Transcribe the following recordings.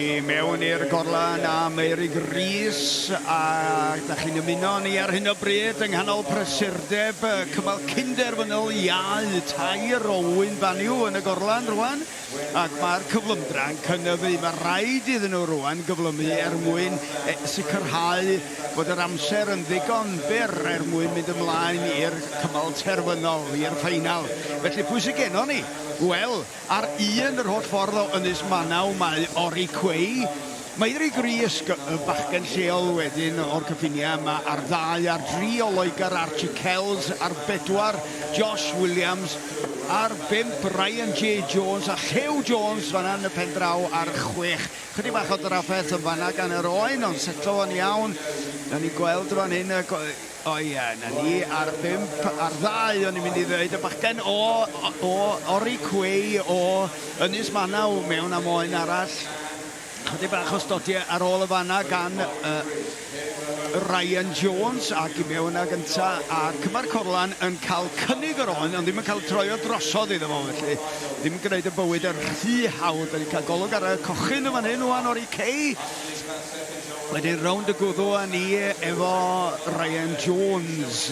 Mewn i'r gorlan a Meirig Rhys a da chi'n ymuno ni ar hyn o bryd yng nghanol prysurdeb cymal Pencampwriaeth Iau tair o Wyn Baniw yn y gorlan rwan ac mae'r cyflymdra'n cynyddu. Mae rhaid iddyn nhw rwan gyflymu mwyn sicrhau bod yr amser yn ddigon byr mwyn mynd ymlaen i'r cymal terfynol, i'r ffeinal. Felly pwy sy'n genno ni? Wel, ar yr holl ffordd o Ynys Manaw mae Ori Cwei. Meirig Rhys y bachgen lleol wedyn o'r cyffinia yma ar 2, ar 3 o Loegr Archie Kells, ar 4 Josh Williams, ar 5 Ryan J Jones a Llew Jones fan'na yn y pen draw ar 6. Chydig bach o drafferth yn fan'na gan yr oen, ond setlo fo'n iawn. Na ni gweld fan hyn o ie, na ni ar 5, ar 2 o'n i'n mynd i ddweud y bachgen o Ori Cwei o Ynys Manaw mewn am oen arall. Chydig bach o stodiau ar ôl y fan'na gan Ryan Jones ac i mewn a gynta ac mae'r corlan yn cael cynnig yr oen ond ddim yn cael troi o drosodd iddo fo, felly ddim yn gwneud y bywyd yn rhy hawdd. Da ni'n cael golwg ar y cochyn yn fan hyn wan Ori Cei. Wedyn rownd y gwddw a ni efo Ryan Jones.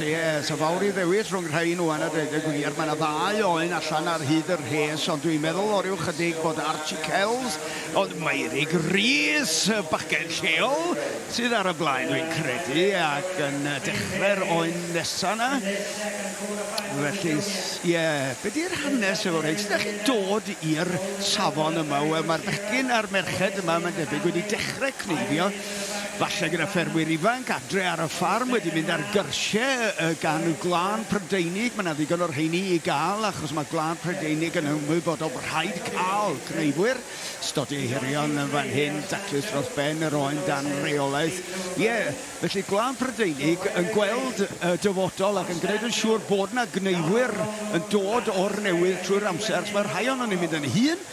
So fawr i ddewis rhwng rhain wan a dweud y gwir. Mae yna 2 oen allan ar hyd yr rhes, ond dwi'n meddwl o ryw chydig bod Archie Kells, ond Meirig Rhys, bachgen lleol, sydd ar y blaen dwi'n credu, ac yn dechrau'r oen nesa yna. Felly, ie, be di'r hanes efo rhaid? Sut ydych chi'n dod i'r safon yma? Wel, mae'r bechgyn a'r merched yma, mae'n debyg, wedi dechrau cneifio. Falle gyda ffermwyr ifanc adre ar y ffarm wedi mynd ar gyrsiau gan gwlân Prydeinig. Mae yna ddigon o'r rheini i gael achos mae gwlân Prydeinig yn ymwybodol bod rhaid cael cneifwyr. Stodiau hirion yn fan hyn, daclus dros ben yr oen dan reolaeth. Ie, felly gwlân Prydeinig yn gweld y dyfodol ac yn gwneud yn siŵr bod yna gneifwyr yn dod o'r newydd trwy'r amser. Mae rhai o'n yn mynd yn hun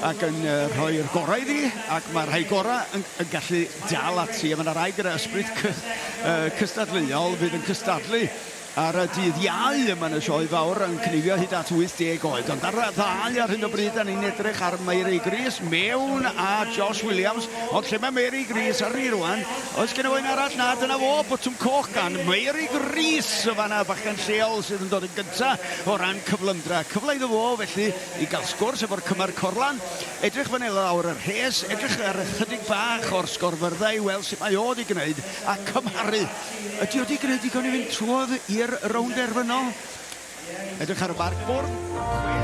ac yn rhoi'r gorau iddi, ac mae'r rhai gorau yn gallu dal ati. A mae yna rai gyda ysbryd cystadleuol fydd yn cystadlu ar y dydd Iau yma yn y sioe fawr yn cneifio hyd at 80 oed. Ond ar y 2 ar hyn o bryd da ni'n edrych ar Meirig Rhys mewn a Josh Williams. Ond lle mae Meirig Rhys ar ni rwan? Oes gen i wy'n arall na dyna fo, botwm coch gan Meirig Rhys y fan'na bachgen lleol sydd yn dod yn gyntaf o ran cyflymdra. Cyfle iddo fo felly i gael sgwrs efo'r cymer corlan. Edrych fan hyn lawr yr rhes, edrych ar ychydig bach o'r sgorfyrddau, weld sut mae o wedi gwneud a cymharu. Ydy o wedi gwneud digon i fynd trwodd i'r rownd erfynol. Edrych ar y barc bwrdd.